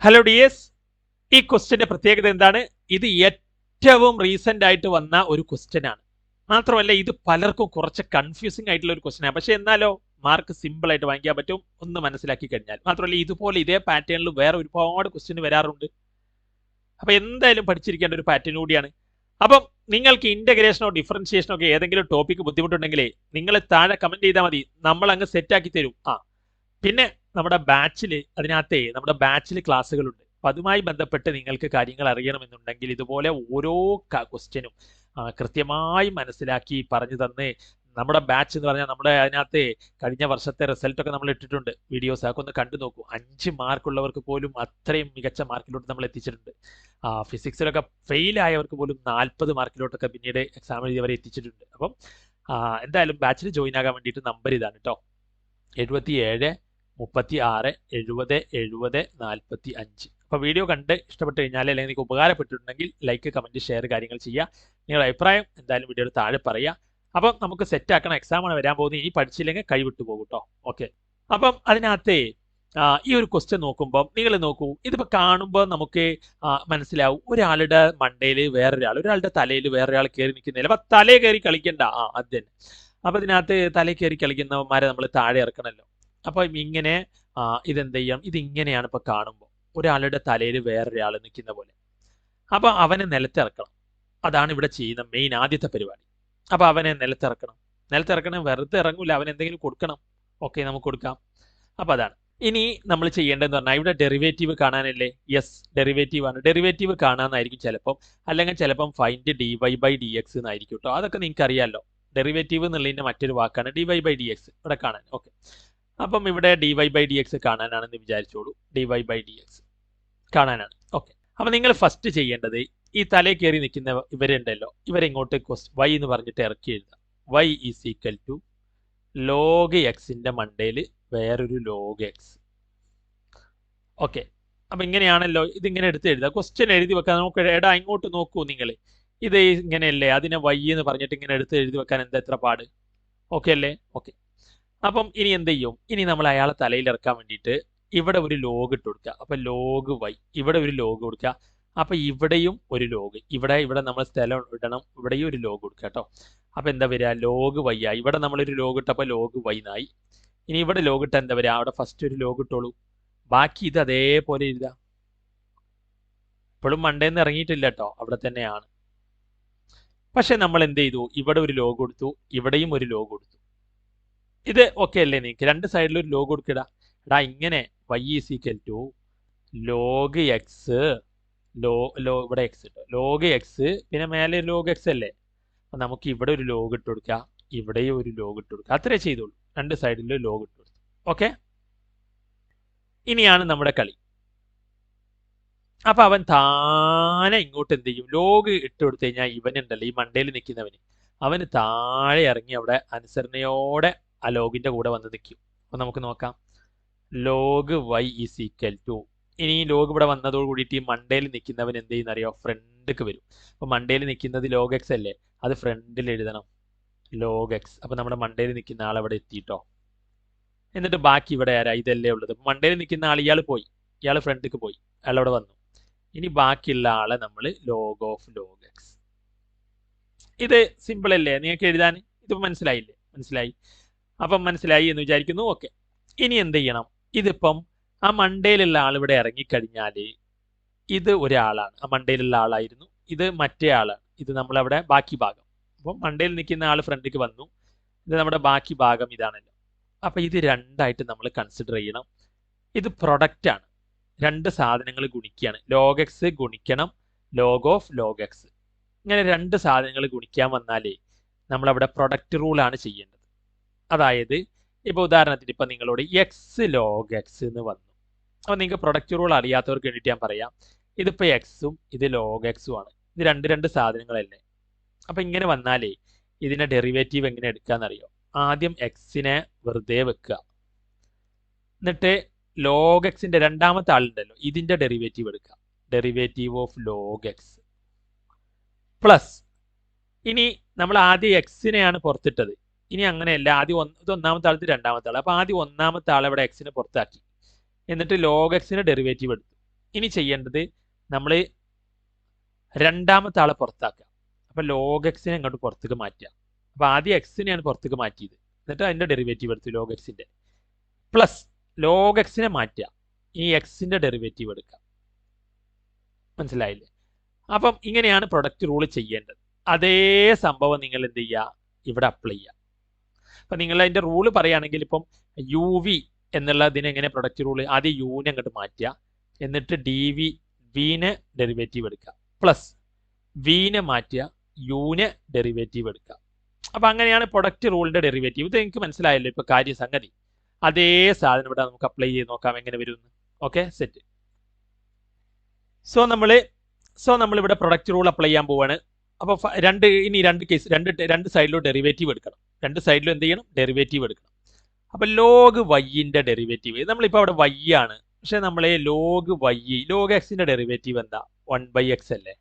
Hello dears, ഈ ക്വസ്റ്റ്യന്റെ പ്രത്യേകത എന്താണ്? ഇത് ഏറ്റവും റീസെന്റ് ആയിട്ട് വന്ന ഒരു ക്വസ്റ്റ്യൻ ആണ്. മാത്രമല്ല ഇത് പലർക്കും കുറച്ച് കൺഫ്യൂസിംഗ് ആയിട്ടുള്ള ഒരു ക്വസ്റ്റ്യൻ ആണ്. പക്ഷെ എന്നാലോ മാർക്ക് സിമ്പിൾ ആയിട്ട് വാങ്ങിക്കാൻ പറ്റും ഒന്ന് മനസ്സിലാക്കി കഴിഞ്ഞാൽ. മാത്രമല്ല ഇതുപോലെ ഇതേ പാറ്റേണിൽ വേറെ ഒരുപാട് ക്വസ്റ്റ്യൻ വരാറുണ്ട്. അപ്പൊ എന്തായാലും പഠിച്ചിരിക്കേണ്ട ഒരു പാറ്റേൺ കൂടിയാണ്. അപ്പം നിങ്ങൾക്ക് ഇന്റഗ്രേഷനോ ഡിഫറൻഷിയേഷനോ ഒക്കെ ഏതെങ്കിലും ടോപ്പിക്ക് ബുദ്ധിമുട്ടുണ്ടെങ്കിലേ നിങ്ങൾ താഴെ കമന്റ് ചെയ്താൽ മതി, നമ്മൾ അങ്ങ് സെറ്റ് ആക്കി തരും. പിന്നെ നമ്മുടെ ബാച്ചിൽ ക്ലാസ്സുകളുണ്ട്. അപ്പൊ അതുമായി ബന്ധപ്പെട്ട് നിങ്ങൾക്ക് കാര്യങ്ങൾ അറിയണമെന്നുണ്ടെങ്കിൽ ഇതുപോലെ ഓരോ ക്വസ്റ്റ്യനും കൃത്യമായി മനസ്സിലാക്കി പറഞ്ഞു തന്ന് നമ്മുടെ ബാച്ച് എന്ന് പറഞ്ഞാൽ നമ്മുടെ അതിനകത്ത് കഴിഞ്ഞ വർഷത്തെ റിസൾട്ട് ഒക്കെ നമ്മൾ ഇട്ടിട്ടുണ്ട്. വീഡിയോസ് ഒക്കെ ഒന്ന് കണ്ടു നോക്കൂ. 5 മാർക്കുള്ളവർക്ക് പോലും അത്രയും മികച്ച മാർക്കിലോട്ട് നമ്മൾ എത്തിച്ചിട്ടുണ്ട്. ഫിസിക്സിലൊക്കെ ഫെയിൽ ആയവർക്ക് പോലും 40 മാർക്കിലോട്ടൊക്കെ പിന്നീട് എക്സാം എഴുതിയവരെ എത്തിച്ചിട്ടുണ്ട്. അപ്പം എന്തായാലും ബാച്ചിൽ ജോയിൻ ആകാൻ വേണ്ടിയിട്ട് നമ്പർ ഇതാണ് കേട്ടോ, 77 36 70 70 45. അപ്പോൾ വീഡിയോ കണ്ട് ഇഷ്ടപ്പെട്ട് കഴിഞ്ഞാൽ അല്ലെങ്കിൽ നിങ്ങൾക്ക് ഉപകാരപ്പെട്ടിട്ടുണ്ടെങ്കിൽ ലൈക്ക്, കമന്റ്, ഷെയർ കാര്യങ്ങൾ ചെയ്യുക. നിങ്ങളുടെ അഭിപ്രായം എന്തായാലും വീഡിയോയുടെ താഴെ പറയുക. അപ്പം നമുക്ക് സെറ്റ് ആക്കണം. എക്സാമാണ് വരാൻ പോകുന്നത്. ഇനി പഠിച്ചില്ലെങ്കിൽ കൈവിട്ടു പോകും കേട്ടോ. ഓക്കെ, അപ്പം അതിനകത്ത് ഈ ഒരു ക്വസ്റ്റ്യൻ നോക്കുമ്പോൾ നിങ്ങൾ നോക്കൂ, ഇതിപ്പോൾ കാണുമ്പോൾ നമുക്ക് മനസ്സിലാവും ഒരാളുടെ മണ്ടയിൽ ഒരാളുടെ തലയിൽ വേറൊരാൾ കയറി നിൽക്കുന്നില്ല. അപ്പം തലയിൽ കയറി കളിക്കണ്ട, അത് തന്നെ. അപ്പം ഇതിനകത്ത് തലയിൽ കയറി കളിക്കുന്നവന്മാരെ നമ്മൾ താഴെ ഇറക്കണമല്ലോ. അപ്പൊ ഇങ്ങനെ ഇതെന്ത് ചെയ്യണം, ഇതിങ്ങനെയാണ് ഇപ്പൊ കാണുമ്പോൾ ഒരാളുടെ തലയിൽ വേറൊരാൾ നിൽക്കുന്ന പോലെ. അപ്പൊ അവനെ നിലത്തിറക്കണം. അതാണ് ഇവിടെ ചെയ്യുന്ന മെയിൻ ആദ്യത്തെ പരിപാടി. അപ്പൊ അവനെ നിലത്തിറക്കണം. വെറുതെ ഇറങ്ങൂല, അവൻ എന്തെങ്കിലും കൊടുക്കണം. ഓക്കെ, നമുക്ക് കൊടുക്കാം. അപ്പൊ അതാണ് ഇനി നമ്മൾ ചെയ്യേണ്ടതെന്ന് പറഞ്ഞാൽ ഇവിടെ ഡെറിവേറ്റീവ് കാണാനല്ലേ? യെസ്, ഡെറിവേറ്റീവ് ആണ്. ഡെറിവേറ്റീവ് കാണാനായിരിക്കും ചിലപ്പം, അല്ലെങ്കിൽ ചിലപ്പം ഫൈൻഡ് dy/dx എന്നായിരിക്കും കേട്ടോ. അതൊക്കെ നിങ്ങൾക്ക് അറിയാമല്ലോ. ഡെറിവേറ്റീവ് എന്നുള്ളതിന്റെ മറ്റൊരു വാക്കാണ് dy/dx ഇവിടെ കാണാൻ. ഓക്കെ, അപ്പം ഇവിടെ dy/dx കാണാനാണെന്ന് വിചാരിച്ചോളൂ. dy/dx കാണാനാണ്. ഓക്കെ, അപ്പൊ നിങ്ങൾ ഫസ്റ്റ് ചെയ്യേണ്ടത് ഈ തലയിൽ കയറി നിൽക്കുന്ന ഇവരുണ്ടല്ലോ, ഇവരിങ്ങോട്ട് y എന്ന് പറഞ്ഞിട്ട് ഇറക്കി എഴുതാം. y is equal to log xന്റെ മണ്ടയിൽ വേറൊരു log x. ഓക്കെ, അപ്പൊ ഇങ്ങനെയാണല്ലോ, ഇതിങ്ങനെ എടുത്ത് എഴുതുക. ക്വസ്റ്റ്യൻ എഴുതി വെക്കാൻ നമുക്ക് എടാ ഇങ്ങോട്ട് നോക്കൂ നിങ്ങൾ, ഇത് ഇങ്ങനെയല്ലേ, അതിനെ y എന്ന് പറഞ്ഞിട്ട് ഇങ്ങനെ എടുത്ത് എഴുതി വെക്കാൻ എന്താ എത്ര പാട്? ഓക്കെ അല്ലേ? ഓക്കെ, അപ്പം ഇനി എന്ത് ചെയ്യും? ഇനി നമ്മൾ അയാളെ തലയിൽ ഇറക്കാൻ വേണ്ടിയിട്ട് ഇവിടെ ഒരു ലോഗ് ഇട്ട് കൊടുക്കുക. അപ്പൊ ലോഗ് y, ഇവിടെ ഒരു ലോഗ് കൊടുക്കുക. അപ്പൊ ഇവിടെയും ഒരു ലോഗ്, ഇവിടെ നമ്മൾ സ്ഥലം ഇടണം, ഇവിടെയും ഒരു ലോഗ് കൊടുക്കുക കേട്ടോ. അപ്പൊ എന്താ വരിക? ലോഗ് y ആയി. ഇവിടെ നമ്മളൊരു ലോഗ് ഇട്ടപ്പോൾ ലോഗ് y എന്നായി. ഇനി ഇവിടെ ലോഗ് ഇട്ട എന്താ വരിക? അവിടെ ഫസ്റ്റ് ഒരു ലോഗ് ഇട്ടോളൂ. ബാക്കി ഇത് അതേപോലെ എഴുതുക. ഇപ്പോഴും മണ്ടേന്ന് ഇറങ്ങിയിട്ടില്ല കേട്ടോ, അവിടെ തന്നെയാണ്. പക്ഷെ നമ്മൾ എന്ത് ചെയ്തു? ഇവിടെ ഒരു ലോഗ് കൊടുത്തു, ഇവിടെയും ഒരു ലോഗ് കൊടുത്തു. ഇത് ഓക്കെ അല്ലേ? നിങ്ങൾക്ക് രണ്ട് സൈഡിലും ഒരു ലോഗ് കൊടുക്കടാ. ഇങ്ങനെ y is equal to log x, ഇവിടെ എക്സ് ഇട്ടോ, ലോഗ് എക്സ്, പിന്നെ മേലെ ലോഗ് എക്സ് അല്ലേ? അപ്പൊ നമുക്ക് ഇവിടെ ഒരു ലോഗ് ഇട്ട് കൊടുക്കുക, ഇവിടെയും ഒരു ലോഗ് ഇട്ട് കൊടുക്കുക. അത്രേ ചെയ്തോളൂ. രണ്ട് സൈഡിലും ലോഗ് ഇട്ട് കൊടുത്തു. ഓക്കെ, ഇനിയാണ് നമ്മുടെ കളി. അപ്പൊ അവൻ താനെ ഇങ്ങോട്ട് എന്ത് ചെയ്യും? ലോഗ് ഇട്ട് കൊടുത്തു കഴിഞ്ഞാൽ ഇവനുണ്ടല്ലോ, ഈ മണ്ടയിൽ നിൽക്കുന്നവന്, അവന് താഴെ ഇറങ്ങി അവിടെ അനുസരണയോടെ ആ ലോഗിന്റെ കൂടെ വന്ന് നിൽക്കും. അപ്പൊ നമുക്ക് നോക്കാം. Log y is equal to, ഇനി ഈ ലോഗ് ഇവിടെ വന്നതോട് കൂടിയിട്ട് ഈ മണ്ടയിൽ നിൽക്കുന്നവൻ എന്ത് ചെയ്യുന്ന അറിയോ? ഫ്രണ്ടിക്ക് വരും. അപ്പൊ മണ്ടയിൽ നിൽക്കുന്നത് ലോഗ് എക്സ് അല്ലേ, അത് ഫ്രണ്ടിൽ എഴുതണം, ലോഗ് എക്സ്. അപ്പൊ നമ്മുടെ മണ്ടയിൽ നിൽക്കുന്ന ആൾ അവിടെ എത്തിയിട്ടോ. എന്നിട്ട് ബാക്കി ഇവിടെ ആരാ? ഇതല്ലേ ഉള്ളത്. മണ്ടയിൽ നിൽക്കുന്ന ആൾ ഇയാൾ പോയി, ഇയാൾ ഫ്രണ്ടിക്ക് പോയി, അയാൾ അവിടെ വന്നു. ഇനി ബാക്കിയുള്ള ആളെ നമ്മൾ ലോഗ് ഓഫ് ലോഗ് എക്സ്. ഇത് സിമ്പിൾ അല്ലേ നിങ്ങൾക്ക് എഴുതാൻ? ഇത് മനസ്സിലായില്ലേ? മനസ്സിലായി. അപ്പം മനസ്സിലായി എന്ന് വിചാരിക്കുന്നു. ഓക്കെ, ഇനി എന്ത് ചെയ്യണം? ഇതിപ്പം ആ മണ്ടയിലുള്ള ആൾ ഇവിടെ ഇറങ്ങിക്കഴിഞ്ഞാൽ ഇത് ഒരാളാണ്, ആ മണ്ടയിലുള്ള ആളായിരുന്നു. ഇത് മറ്റേ ആളാണ്, ഇത് നമ്മളവിടെ ബാക്കി ഭാഗം. അപ്പം മണ്ടയിൽ നിൽക്കുന്ന ആൾ ഫ്രണ്ടിക്ക് വന്നു, ഇത് നമ്മുടെ ബാക്കി ഭാഗം ഇതാണല്ലോ. അപ്പൊ ഇത് രണ്ടായിട്ട് നമ്മൾ കൺസിഡർ ചെയ്യണം. ഇത് പ്രൊഡക്റ്റ് ആണ്, രണ്ട് സാധനങ്ങൾ ഗുണിക്കുകയാണ്. ലോഗ് എക്സ് ഗുണിക്കണം ലോഗ് ഓഫ് ലോഗ് എക്സ്. ഇങ്ങനെ രണ്ട് സാധനങ്ങൾ ഗുണിക്കാൻ വന്നാലേ നമ്മളവിടെ പ്രൊഡക്റ്റ് റൂളാണ് ചെയ്യേണ്ടത്. അതായത് ഇപ്പൊ ഉദാഹരണത്തിന് ഇപ്പൊ നിങ്ങളോട് എക്സ് ലോഗ് എക്സ് എന്ന് വന്നു. അപ്പൊ നിങ്ങൾക്ക് പ്രൊഡക്റ്റ് റൂൾ അറിയാത്തവർക്ക് വേണ്ടിയിട്ട് ഞാൻ പറയാം. ഇതിപ്പോ എക്സും ഇത് ലോഗ് എക്സും ആണ്. ഇത് രണ്ട് സാധനങ്ങളല്ലേ. അപ്പൊ ഇങ്ങനെ വന്നാലേ ഇതിന്റെ ഡെറിവേറ്റീവ് എങ്ങനെ എടുക്കാന്നറിയോ? ആദ്യം എക്സിനെ വെറുതെ വെക്കുക, എന്നിട്ട് ലോഗ് എക്സിന്റെ രണ്ടാമത്തെ ആളുണ്ടല്ലോ, ഇതിന്റെ ഡെറിവേറ്റീവ് എടുക്കുക, derivative of log x plus. ഇനി നമ്മൾ ആദ്യം എക്സിനെയാണ് പുറത്തിട്ടത്. ഇനി അങ്ങനെയല്ല, ആദ്യം ഇത് ഒന്നാമത്തെ ആൾ, ഇത് രണ്ടാമത്തെ ആൾ. അപ്പൊ ആദ്യം ഒന്നാമത്തെ ആൾ ഇവിടെ എക്സിനെ പുറത്താക്കി, എന്നിട്ട് ലോഗ് എക്സിന്റെ ഡെറിവേറ്റീവ് എടുത്തു. ഇനി ചെയ്യേണ്ടത് നമ്മൾ രണ്ടാമത്തെ ആളെ പുറത്താക്കുക. അപ്പൊ log എക്സിനെ അങ്ങോട്ട് പുറത്തേക്ക് മാറ്റുക. അപ്പൊ ആദ്യം എക്സിനെയാണ് പുറത്തേക്ക് മാറ്റിയത്, എന്നിട്ട് അതിന്റെ ഡെറിവേറ്റീവ് എടുത്തു log എക്സിന്റെ. പ്ലസ് log എക്സിനെ മാറ്റുക, ഈ എക്സിന്റെ ഡെറിവേറ്റീവ് എടുക്കുക. മനസ്സിലായില്ലേ? അപ്പം ഇങ്ങനെയാണ് പ്രൊഡക്റ്റ് റൂൾ ചെയ്യേണ്ടത്. അതേ സംഭവം നിങ്ങൾ എന്ത് ചെയ്യുക, ഇവിടെ അപ്ലൈ ചെയ്യുക. അപ്പൊ നിങ്ങൾ അതിന്റെ റൂള് പറയുകയാണെങ്കിൽ ഇപ്പം യു വി എന്നുള്ളതിനെ എങ്ങനെ പ്രൊഡക്റ്റ് റൂള്, ആദ്യം യുവിനെ അങ്ങോട്ട് മാറ്റുക, എന്നിട്ട് ഡി വി വിനെ ഡെറിവേറ്റീവ് എടുക്കുക, പ്ലസ് വിനെ മാറ്റുക, യുവിനെ ഡെറിവേറ്റീവ് എടുക്കുക. അപ്പൊ അങ്ങനെയാണ് പ്രൊഡക്റ്റ് റൂളിന്റെ ഡെറിവേറ്റീവ്. ഇത് എനിക്ക് മനസ്സിലായല്ലോ ഇപ്പൊ കാര്യസംഗതി. അതേ സാധനം ഇവിടെ നമുക്ക് അപ്ലൈ ചെയ്ത് നോക്കാം എങ്ങനെ വരും. Okay, set. സോ നമ്മൾ ഇവിടെ പ്രൊഡക്റ്റ് റൂൾ അപ്ലൈ ചെയ്യാൻ പോവാണ്. അപ്പോൾ രണ്ട് സൈഡിലും ഡെറിവേറ്റീവ് എടുക്കണം. രണ്ട് സൈഡിലും എന്ത് ചെയ്യണം, ഡെറിവേറ്റീവ് എടുക്കണം. അപ്പൊ ലോഗ് വൈന്റെ ഡെറിവേറ്റീവ് നമ്മളിപ്പോൾ അവിടെ വൈ ആണ്, പക്ഷെ നമ്മളെ ലോഗ് എക്സിന്റെ ഡെറിവേറ്റീവ് എന്താ, 1/x അല്ലേ.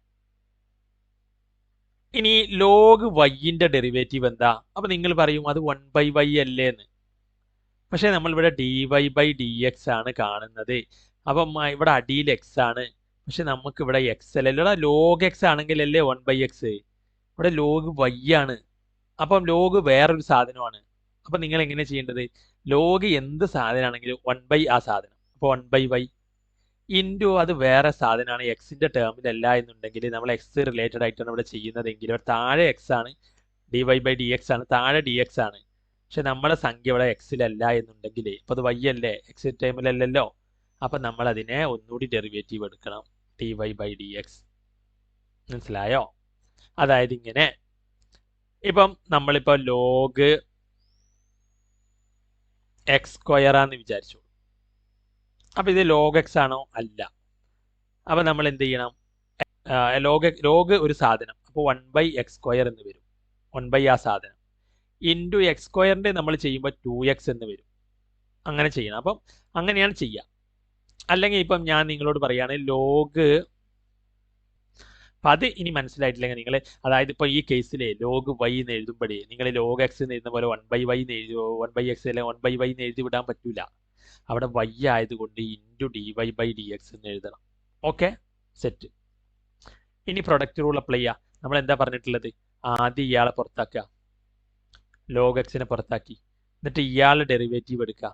ഇനി ലോഗ് വൈന്റെ ഡെറിവേറ്റീവ് എന്താ, അപ്പൊ നിങ്ങൾ പറയും അത് 1/y അല്ലേ എന്ന്. പക്ഷെ നമ്മൾ ഇവിടെ dy/dx ആണ് കാണുന്നത്. അപ്പം ഇവിടെ അടിയിൽ എക്സ് ആണ്, പക്ഷെ നമുക്ക് ഇവിടെ എക്സ് അല്ലല്ലോ. ലോഗ് എക്സ് ആണെങ്കിൽ അല്ലേ 1/x, ഇവിടെ ലോഗ് വൈ ആണ്. അപ്പം ലോഗ് വേറൊരു സാധനമാണ്. അപ്പൊ നിങ്ങൾ എങ്ങനെ ചെയ്യേണ്ടത്, ലോഗ് എന്ത് സാധനമാണെങ്കിലും 1/, ആ സാധനം, അപ്പോൾ 1/y ഇൻറ്റു അത് വേറെ സാധനമാണ്, എക്സിന്റെ ടേമിലല്ല എന്നുണ്ടെങ്കിൽ നമ്മൾ എക്സ് റിലേറ്റഡ് ആയിട്ടാണ് ഇവിടെ ചെയ്യുന്നതെങ്കിൽ ഇവിടെ താഴെ എക്സ് ആണ്, dy/dx ആണ്, താഴെ dx ആണ്. പക്ഷെ നമ്മുടെ സംഖ്യ ഇവിടെ എക്സിലല്ല എന്നുണ്ടെങ്കിൽ ഇപ്പൊ അത് വൈ അല്ലേ, എക്സ് ടേമിലല്ലല്ലോ. അപ്പൊ നമ്മൾ അതിനെ ഒന്നുകൂടി ഡെറിവേറ്റീവ് എടുക്കണം, dy/dx. മനസ്സിലായോ? അതായത് ഇങ്ങനെ ഇപ്പം നമ്മളിപ്പോ ലോഗ് x² ആന്ന് വിചാരിച്ചു. അപ്പൊ ഇത് ലോഗ് എക്സ് ആണോ? അല്ല. അപ്പൊ നമ്മൾ എന്ത് ചെയ്യണം, ലോഗ് ഒരു സാധനം, അപ്പോൾ 1/x² എന്ന് വരും, 1/, ആ സാധനം ഇൻറ്റു x² നമ്മൾ ചെയ്യുമ്പോൾ 2x എന്ന് വരും. അങ്ങനെ ചെയ്യണം. അപ്പം അങ്ങനെയാണ് ചെയ്യുക. അല്ലെങ്കിൽ ഇപ്പം ഞാൻ നിങ്ങളോട് പറയുകയാണ് ലോഗ്, അപ്പം അത് ഇനി മനസ്സിലായിട്ടില്ലെങ്കിൽ നിങ്ങൾ, അതായത് ഇപ്പോൾ ഈ കേസിലെ ലോഗ് വൈ എന്ന് എഴുതുമ്പോഴേ നിങ്ങൾ ലോഗ് എക്സ് എന്ന് എഴുതുന്ന പോലെ 1/y എന്ന് എഴുതുമോ, 1/x അല്ലെങ്കിൽ 1/y എന്ന് എഴുതി വിടാൻ പറ്റൂല. അവിടെ വൈ ആയതുകൊണ്ട് ഇൻറ്റു dy/dx എന്ന് എഴുതണം. Okay, set. ഇനി പ്രൊഡക്റ്റ് റൂൾ അപ്ലൈ ചെയ്യുക. നമ്മൾ എന്താ പറഞ്ഞിട്ടുള്ളത്, ആദ്യം ഇയാളെ പുറത്താക്കുക, ലോഗ് എക്സിനെ പുറത്താക്കി, എന്നിട്ട് ഇയാളെ ഡെറിവേറ്റീവ് എടുക്കുക,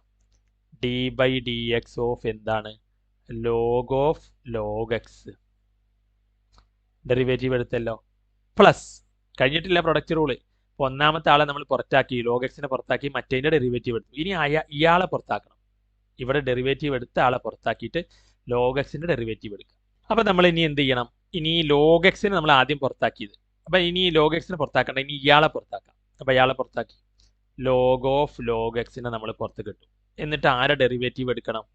d/dx ഓഫ് എന്താണ്, log of log x. Derivative എടുത്തല്ലോ, പ്ലസ് കഴിഞ്ഞിട്ടില്ല പ്രൊഡക്റ്റ് റൂള്. അപ്പോൾ ഒന്നാമത്തെ ആളെ നമ്മൾ പുറത്താക്കി, ലോഗ് എക്സിനെ പുറത്താക്കി, മറ്റേതിന്റെ ഡെറിവേറ്റീവ് എടുത്തു. ഇനി ഇയാളെ പുറത്താക്കണം. ഇവിടെ ഡെറിവേറ്റീവ് എടുത്ത ആളെ പുറത്താക്കിയിട്ട് ലോഗ് എക്സിന്റെ ഡെറിവേറ്റീവ് എടുക്കുക. അപ്പൊ നമ്മൾ ഇനി എന്ത് ചെയ്യണം, ഇനി ലോഗ് എക്സിനെ നമ്മൾ ആദ്യം പുറത്താക്കിയത്, അപ്പൊ ഇനി ലോഗ് എക്സിനെ പുറത്താക്കണ്ട, ഇനി ഇയാളെ പുറത്താക്കാം. അപ്പൊ ഇയാളെ പുറത്താക്കി, ലോഗ് ഓഫ് ലോഗ് എക്സിനെ നമ്മൾ പുറത്ത് കിട്ടും. എന്നിട്ട് ആരെ ഡെറിവേറ്റീവ് എടുക്കണം,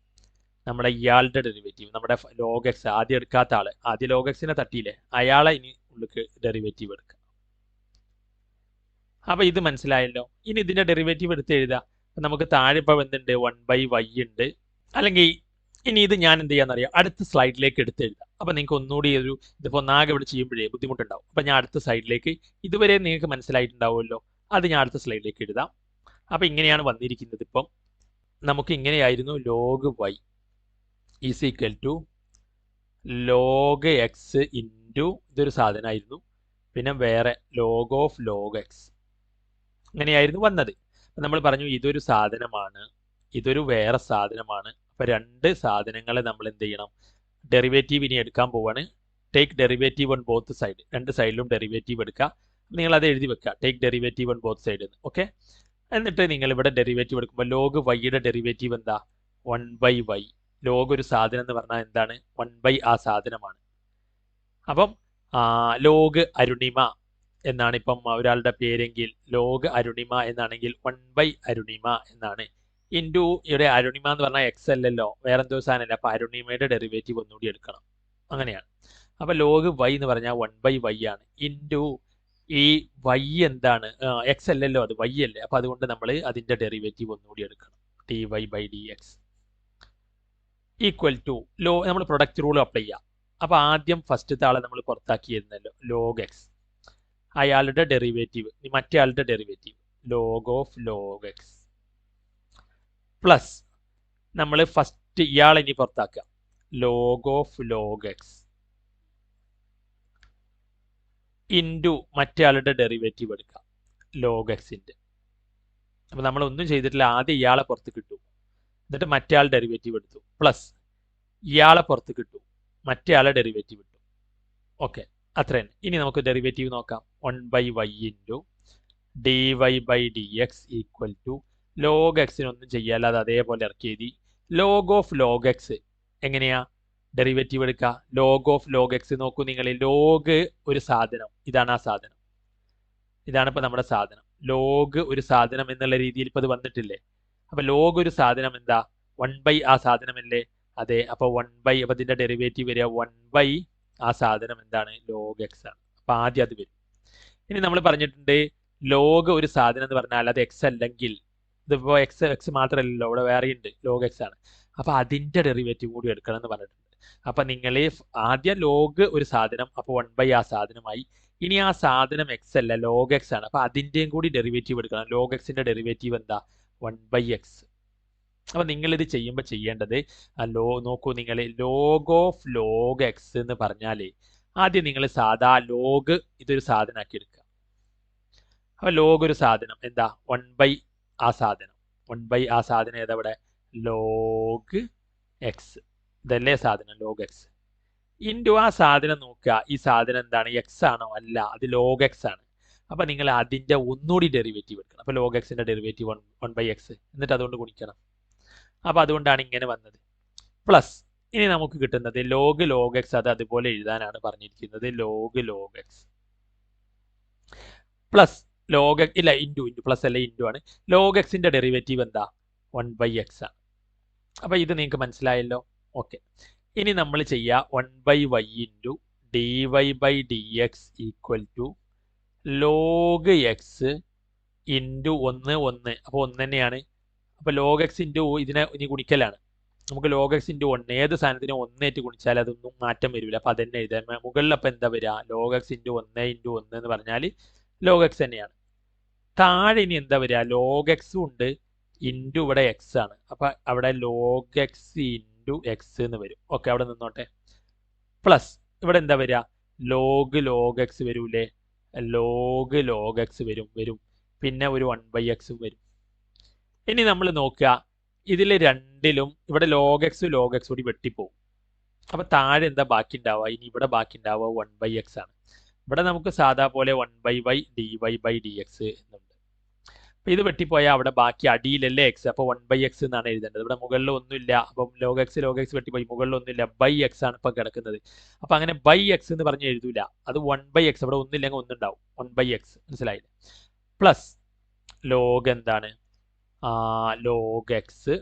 നമ്മുടെ ഇയാളുടെ ഡെറിവേറ്റീവ്, നമ്മുടെ ലോഗ് എക്സ് ആദ്യം എടുക്കാത്ത ആള്, ആദ്യം ലോഗ് എക്സിനെ തട്ടിയില്ലേ, അയാളെ ഇനി ഉള്ളിക്ക് ഡെറിവേറ്റീവ് എടുക്കുക. അപ്പൊ ഇത് മനസ്സിലായല്ലോ. ഇനി ഇതിന്റെ ഡെറിവേറ്റീവ് എടുത്ത് എഴുതുക. നമുക്ക് താഴെ ഇപ്പോൾ എന്തുണ്ട്, 1/y ഉണ്ട്. അല്ലെങ്കിൽ ഇനി ഇത് ഞാൻ എന്ത് ചെയ്യാന്നറിയാം, അടുത്ത സ്ലൈഡിലേക്ക് എടുത്ത് എഴുതാം. അപ്പൊ നിങ്ങൾക്ക് ഒന്നുകൂടി ഇതിപ്പോ ഒന്നാകെ ഇവിടെ ചെയ്യുമ്പോഴേ ബുദ്ധിമുട്ടുണ്ടാവും. അപ്പൊ ഞാൻ അടുത്ത സൈഡിലേക്ക്, ഇതുവരെ നിങ്ങൾക്ക് മനസ്സിലായിട്ടുണ്ടാവുമല്ലോ, അത് ഞാൻ അടുത്ത സ്ലൈഡിലേക്ക് എഴുതാം. അപ്പൊ ഇങ്ങനെയാണ് വന്നിരിക്കുന്നത്. ഇപ്പം നമുക്ക് ഇങ്ങനെയായിരുന്നു, log y is equal to log x into ഇതൊരു സാധനമായിരുന്നു, പിന്നെ വേറെ ലോഗ് ഓഫ് ലോഗ് എക്സ്, അങ്ങനെയായിരുന്നു വന്നത്. നമ്മൾ പറഞ്ഞു ഇതൊരു സാധനമാണ്, ഇതൊരു വേറെ സാധനമാണ്. അപ്പൊ രണ്ട് സാധനങ്ങളെ നമ്മൾ എന്ത് ചെയ്യണം, ഡെറിവേറ്റീവ് ഇനി എടുക്കാൻ പോവാണ്. Take derivative on both side, രണ്ട് സൈഡിലും ഡെറിവേറ്റീവ് എടുക്കുക. നിങ്ങൾ അത് എഴുതി വെക്കുക, take derivative on both side. Okay, എന്നിട്ട് നിങ്ങൾ ഇവിടെ ഡെറിവേറ്റീവ് എടുക്കുമ്പോൾ ലോഗ് വൈയുടെ ഡെറിവേറ്റീവ് എന്താ, 1/y. ലോഗ് ഒരു സാധനം എന്ന് പറഞ്ഞാൽ എന്താണ്, 1/, ആ സാധനമാണ്. അപ്പം ലോഗ് അരുണിമ എന്നാണ് ഇപ്പം ഒരാളുടെ പേരെങ്കിൽ, ലോഗ് അരുണിമ എന്നാണെങ്കിൽ 1/, അരുണിമ എന്നാണ്. ഇൻറ്റു ഇവിടെ അരുണിമ എന്ന് പറഞ്ഞാൽ എക്സ് അല്ലല്ലോ, വേറെ എന്തോ സാധനമല്ല. അപ്പൊ അരുണിമയുടെ ഡെറിവേറ്റീവ് ഒന്നുകൂടി എടുക്കണം. അങ്ങനെയാണ്. അപ്പൊ ലോഗ് വൈ എന്ന് പറഞ്ഞാൽ 1/y ആണ്. ഇൻറ്റു ഈ വൈ എന്താണ്, എക്സ് അല്ലല്ലോ, അത് വൈ അല്ലേ. അപ്പൊ അതുകൊണ്ട് നമ്മൾ അതിന്റെ ഡെറിവേറ്റീവ് ഒന്നുകൂടി എടുക്കണം, dy/dx ഈക്വൽ ടു നമ്മൾ പ്രൊഡക്റ്റ് റൂൾ അപ്ലൈ ചെയ്യാം. അപ്പൊ ആദ്യം ഫസ്റ്റത്തെ ആളെ നമ്മൾ പുറത്താക്കിയിരുന്നല്ലോ, ലോഗ് എക്സ്, അയാളുടെ ഡെറിവേറ്റീവ്, മറ്റേ ആളുടെ derivative log of log x, plus നമ്മൾ ഫസ്റ്റ് ഇയാളെ ഇനി പുറത്താക്കുക, log of log x into മറ്റേ ആളുടെ ഡെറിവേറ്റീവ് എടുക്കാം ലോഗ് എക്സിൻ്റെ. അപ്പോൾ നമ്മളൊന്നും ചെയ്തിട്ടില്ല, ആദ്യം ഇയാളെ പുറത്ത് കിട്ടും, എന്നിട്ട് മറ്റേ ആൾ ഡെറിവേറ്റീവ് എടുത്തു, പ്ലസ് ഇയാളെ പുറത്ത് കിട്ടും, മറ്റേ ആളെ ഡെറിവേറ്റീവ് കിട്ടും. ഓക്കെ, അത്ര തന്നെ. ഇനി നമുക്ക് ഡെറിവേറ്റീവ് നോക്കാം. 1/y into d y by d x equal to log എക്സിനൊന്നും ചെയ്യാതെ അത് അതേപോലെ ഇറക്കി എഴുതി. ലോഗ് ഓഫ് ലോഗ് എക്സ് എങ്ങനെയാ ഡെറിവേറ്റീവ് എടുക്കുക? ലോഗ് ഓഫ് ലോഗ് എക്സ് നോക്കൂ നിങ്ങൾ. ലോഗ് ഒരു സാധനം, ഇതാണ് ആ സാധനം, ഇതാണ് ഇപ്പൊ നമ്മുടെ സാധനം. ലോഗ് ഒരു സാധനം എന്നുള്ള രീതിയിൽ ഇപ്പൊ ഇത് വന്നിട്ടില്ലേ? അപ്പൊ ലോഗ് ഒരു സാധനം എന്താ? 1/, ആ സാധനമല്ലേ? അതെ. അപ്പൊ 1/, അപ്പൊ ഇതിന്റെ ഡെറിവേറ്റീവ് വരിക 1/, ആ സാധനം എന്താണ്? ലോഗ് എക്സ് ആണ്. അപ്പൊ ആദ്യം അത് വരും. ഇനി നമ്മൾ പറഞ്ഞിട്ടുണ്ട് ലോഗ് ഒരു സാധനം എന്ന് പറഞ്ഞാൽ അത് എക്സ് അല്ലെങ്കിൽ, ഇതിപ്പോ എക്സ് മാത്രമല്ലല്ലോ, ഇവിടെ വേറെ ഉണ്ട്, ലോഗ് എക്സ് ആണ്. അപ്പൊ അതിന്റെ ഡെറിവേറ്റീവ് കൂടി എടുക്കണം എന്ന് പറഞ്ഞിട്ടുണ്ട്. അപ്പൊ നിങ്ങൾ ആദ്യം ലോഗ് ഒരു സാധനം, അപ്പൊ 1/, ആ സാധനമായി. ഇനി ആ സാധനം എക്സ് അല്ല, ലോഗ് എക്സ് ആണ്. അപ്പൊ അതിന്റെയും കൂടി ഡെറിവേറ്റീവ് എടുക്കണം. ലോഗ് എക്സിന്റെ ഡെറിവേറ്റീവ് എന്താ? 1/x. അപ്പൊ നിങ്ങൾ ഇത് ചെയ്യുമ്പോൾ ചെയ്യേണ്ടത് നോക്കൂ നിങ്ങൾ, ലോഗ് ഓഫ് ലോഗ് എക്സ് എന്ന് പറഞ്ഞാല് ആദ്യം നിങ്ങൾ സാധാ ലോഗ് ഇതൊരു സാധനമാക്കി എടുക്കുക. അപ്പൊ ലോഗ് ഒരു സാധനം എന്താ? 1/, ആ സാധനം. 1/, ആ സാധനം ഏതാ ഇവിടെ? Log X. ഇതല്ലേ സാധനം ലോഗ് എക്സ്. ഇൻറ്റു ആ സാധനം നോക്കുക, ഈ സാധനം എന്താണ്? എക്സ് ആണോ? അല്ല, അത് ലോഗ് എക്സ് ആണ്. അപ്പൊ നിങ്ങൾ അതിന്റെ ഒന്നുകൂടി ഡെറിവേറ്റീവ് എടുക്കണം. അപ്പൊ ലോഗ് എക്സിന്റെ ഡെറിവേറ്റീവ് 1/x, എന്നിട്ട് അതുകൊണ്ട് ഗുണിക്കണം. അപ്പൊ അതുകൊണ്ടാണ് ഇങ്ങനെ വന്നത്. പ്ലസ് ഇനി നമുക്ക് കിട്ടുന്നത് ലോഗ് എക്സ്, അത് അതുപോലെ എഴുതാനാണ് പറഞ്ഞിരിക്കുന്നത്. ലോഗ് എക്സ് പ്ലസ് ലോഗ് ഇല്ല, ഇൻറ്റു പ്ലസ് അല്ല, ഇൻറ്റു ആണ്. ലോഗ് എക്സിന്റെ ഡെറിവേറ്റീവ് എന്താ? 1/x ആണ്. അപ്പൊ ഇത് നിങ്ങൾക്ക് മനസ്സിലായല്ലോ? ഓക്കെ. ഇനി നമ്മൾ ചെയ്യുക 1/y into d y by d x equal to log x into 1. അപ്പോൾ 1 തന്നെയാണ്. അപ്പോൾ ലോഗ് എക്സ് ഇൻറ്റു ഇതിനെ ഇനി ഗുണിക്കലാണ്. നമുക്ക് ലോഗ് എക്സ് ഇൻറ്റു 1, ഏത് സാധനത്തിന് 1 ആയിട്ട് ഗുണിച്ചാൽ അതൊന്നും മാറ്റം വരില്ല. അപ്പോൾ അതന്നെ എഴുതാൻ മുകളിൽ അപ്പം എന്താ വരിക? ലോഗ് എക്സ് ഇൻറ്റു 1 എന്ന് പറഞ്ഞാൽ ലോഗ് എക്സ് തന്നെയാണ്. താഴെ ഇനി എന്താ വരിക? ലോഗ് എക്സും ഉണ്ട്, ഇൻറ്റു ഇവിടെ എക്സ് ആണ്. അപ്പം അവിടെ ലോഗ് എക്സ് ഇൻറ്റു എക്സ് എന്ന് വരും. ഓക്കെ, അവിടെ നിന്നോട്ടെ. പ്ലസ് ഇവിടെ എന്താ വരിക? ലോഗ് എക്സ് വരൂലേ? ലോഗ് എക്സ് വരും. പിന്നെ ഒരു 1/x വരും. ഇനി നമ്മൾ നോക്കുക, ഇതിൽ രണ്ടിലും ഇവിടെ ലോഗ് എക്സ് കൂടി വെട്ടിപ്പോവും. അപ്പൊ താഴെ എന്താ ബാക്കി ഉണ്ടാവുക? ഇനി ഇവിടെ ബാക്കി ഉണ്ടാവുക 1/x ആണ്. ഇവിടെ നമുക്ക് സാധാ പോലെ 1/y dy ബൈ dx എന്നുണ്ട്. അപ്പൊ ഇത് വെട്ടിപ്പോയാൽ അവിടെ ബാക്കി അടിയിലല്ലേ എക്സ്, അപ്പൊ 1/x എന്നാണ് എഴുതേണ്ടത്. ഇവിടെ മുകളിൽ ഒന്നുമില്ല, അപ്പം ലോഗ് എക്സ് വെട്ടിപ്പോയി, മുകളിൽ ഒന്നുമില്ല, ബൈ എക്സ് ആണ് ഇപ്പൊ കിടക്കുന്നത്. അപ്പൊ അങ്ങനെ ബൈ എക്സ് എന്ന് പറഞ്ഞ് എഴുതൂല, അത് 1/x. അവിടെ ഒന്നില്ലെങ്കിൽ ഒന്നുണ്ടാവും, 1/x. മനസ്സിലായില്ലേ? പ്ലസ് ലോഗ് എന്താണ്? Log X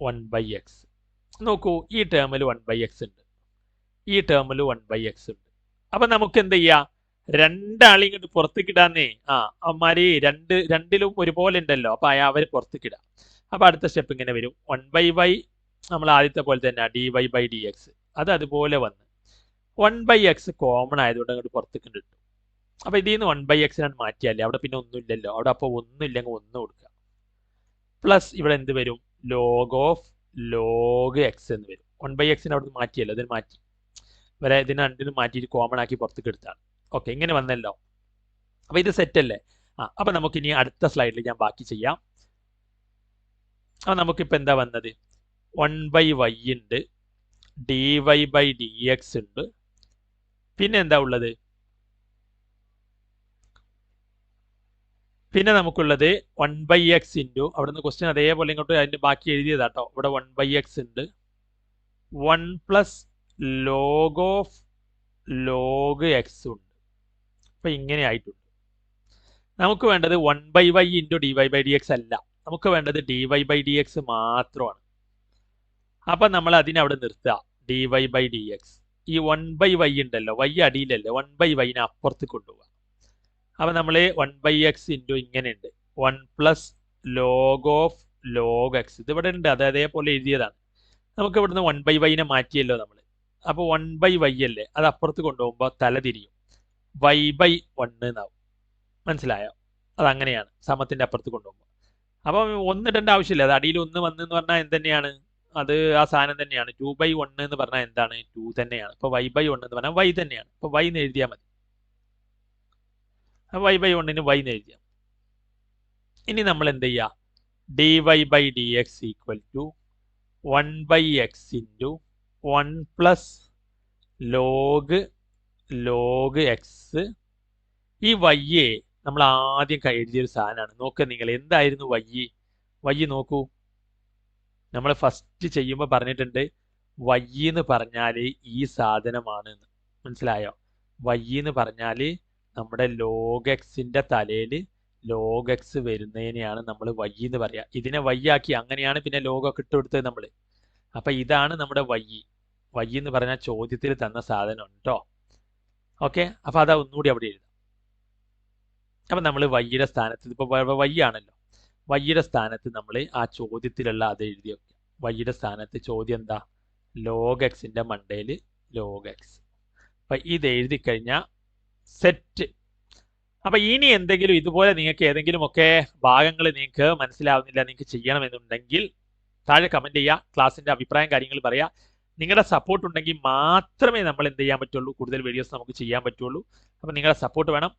1/x. നോക്കൂ, ഈ ടേമിൽ 1/x ഉണ്ട്, ഈ ടേമിൽ 1/x ഉണ്ട്. അപ്പൊ നമുക്ക് എന്ത് ചെയ്യാം? രണ്ടാളി ഇങ്ങോട്ട് പുറത്തേക്കിടാന്നേ. അമ്മാരി രണ്ടിലും ഒരുപോലെ ഉണ്ടല്ലോ, അപ്പൊ അവർ പുറത്തേക്കിടാം. അപ്പൊ അടുത്ത സ്റ്റെപ്പ് ഇങ്ങനെ വരും. 1/y നമ്മൾ ആദ്യത്തെ പോലെ തന്നെ dy ബൈ dx, അത് അതുപോലെ വന്ന് 1/x കോമൺ ആയതുകൊണ്ട് അങ്ങോട്ട് പുറത്തേക്ക് കിട്ടും. അപ്പൊ ഇതിൽ നിന്ന് 1/x മാറ്റിയാലേ അവിടെ പിന്നെ ഒന്നുമില്ലല്ലോ, അവിടെ അപ്പോൾ ഒന്നുമില്ലെങ്കിൽ 1 കൊടുക്കുക. പ്ലസ് ഇവിടെ എന്ത് വരും? ലോഗ് എക്സ് എന്ന് വരും. 1/x അവിടെ മാറ്റിയല്ലോ, അതിന് മാറ്റി വരെ ഇതിന് രണ്ടിനും മാറ്റിയിട്ട് കോമൺ ആക്കി പുറത്തേക്ക് എടുത്താണ്. ഓക്കെ, ഇങ്ങനെ വന്നല്ലോ. അപ്പൊ ഇത് സെറ്റ് അല്ലേ? അപ്പൊ നമുക്ക് ഇനി അടുത്ത സ്ലൈഡിൽ ഞാൻ ബാക്കി ചെയ്യാം. അപ്പൊ നമുക്കിപ്പോ എന്താ വന്നത്? 1/y ഉണ്ട്, dy ബൈ dx ഉണ്ട്, പിന്നെ എന്താ ഉള്ളത്? പിന്നെ നമുക്കുള്ളത് 1/x ഇൻറ്റു, അവിടെ നിന്ന് ക്വസ്റ്റ്യൻ അതേപോലെ ഇങ്ങോട്ട് അതിന്റെ ബാക്കി എഴുതിയതാട്ടോ. ഇവിടെ 1/x ഉണ്ട്, 1 plus log of log X ഉണ്ട്. അപ്പൊ ഇങ്ങനെ ആയിട്ടുണ്ട്. നമുക്ക് വേണ്ടത് 1/y into dy by dx അല്ല, നമുക്ക് വേണ്ടത് dy ബൈ dx മാത്രമാണ്. അപ്പൊ നമ്മൾ അതിനവിടെ നിർത്തുക, dy ബൈ dx. ഈ 1/y ഉണ്ടല്ലോ, y അടിയിലല്ലേ, 1/y അപ്പുറത്ത് കൊണ്ടുപോവുക. അപ്പൊ നമ്മൾ 1/x ഇൻറ്റു ഇങ്ങനെ ഉണ്ട്, 1 plus log of log X. ഇത് ഇവിടെ ഉണ്ട്, അത് അതേപോലെ എഴുതിയതാണ്. നമുക്ക് ഇവിടുന്ന് 1/y മാറ്റിയല്ലോ നമ്മൾ. അപ്പൊ 1/y അല്ലേ, അത് അപ്പുറത്ത് കൊണ്ടുപോകുമ്പോൾ തല തിരിയും, y/1 എന്നാവും. മനസ്സിലായോ? അതങ്ങനെയാണ് സമത്തിന്റെ അപ്പുറത്ത് കൊണ്ടുപോകുമ്പോൾ. അപ്പൊ 1 ഇടേണ്ട ആവശ്യമില്ല, അത് അടിയിൽ 1 വന്നെന്ന് പറഞ്ഞാൽ എന്ത് തന്നെയാണ്? അത് ആ സാധനം തന്നെയാണ്. 2/1 എന്ന് പറഞ്ഞാൽ എന്താണ്? 2 തന്നെയാണ്. ഇപ്പൊ y/1 എന്ന് പറഞ്ഞാൽ y തന്നെയാണ്. ഇപ്പൊ y എന്ന് എഴുതിയാൽ മതി. y/1 ന് y എന്ന് എഴുതിയാൽ. ഇനി നമ്മൾ എന്ത് ചെയ്യുക? dy/dx equal to 1/x into 1 plus log x. ഈ y നമ്മൾ ആദ്യം എഴുതിയൊരു സാധനമാണ്. നോക്കുക നിങ്ങൾ, എന്തായിരുന്നു y നോക്കൂ. നമ്മൾ ഫസ്റ്റ് ചെയ്യുമ്പോൾ പറഞ്ഞിട്ടുണ്ട് y എന്ന് പറഞ്ഞാൽ ഈ സാധനമാണ്. മനസ്സിലായോ? y എന്ന് പറഞ്ഞാൽ നമ്മുടെ log xന്റെ തലയിൽ log x വരുന്നതിനെയാണ് നമ്മൾ y എന്ന് പറയുക. ഇതിനെ y ആക്കി, അങ്ങനെയാണ് പിന്നെ log ഒക്കെ ഇട്ട് കൊടുത്തത് നമ്മൾ. അപ്പൊ ഇതാണ് നമ്മുടെ y എന്ന് പറഞ്ഞാൽ ചോദ്യത്തിൽ തന്ന സാധനം കേട്ടോ. ഓക്കെ, അപ്പൊ അതാ ഒന്നുകൂടി അവിടെ എഴുതാം. അപ്പൊ നമ്മൾ y-യുടെ സ്ഥാനത്ത്, ഇപ്പൊ y ആണല്ലോ, y-യുടെ സ്ഥാനത്ത് നമ്മൾ ആ ചോദ്യത്തിലുള്ള അത് എഴുതി വെക്കുക. y-യുടെ സ്ഥാനത്ത് ചോദ്യം എന്താ? log xന്റെ മണ്ടയിൽ log x. അപ്പൊ ഇത് എഴുതി കഴിഞ്ഞാൽ സെറ്റ്. അപ്പൊ ഇനി എന്തെങ്കിലും ഇതുപോലെ നിങ്ങൾക്ക് ഏതെങ്കിലും ഒക്കെ ഭാഗങ്ങൾ നിങ്ങൾക്ക് മനസ്സിലാവുന്നില്ല, നിങ്ങൾക്ക് ചെയ്യണമെന്നുണ്ടെങ്കിൽ താഴെ കമന്റ് ചെയ്യുക. ക്ലാസ്സിന്റെ അഭിപ്രായം കാര്യങ്ങൾ പറയാ. നിങ്ങളുടെ സപ്പോർട്ട് ഉണ്ടെങ്കിൽ മാത്രമേ നമ്മൾ എന്ത് ചെയ്യാൻ പറ്റുള്ളൂ, കൂടുതൽ വീഡിയോസ് നമുക്ക് ചെയ്യാൻ പറ്റുള്ളൂ. അപ്പൊ നിങ്ങളുടെ സപ്പോർട്ട് വേണം.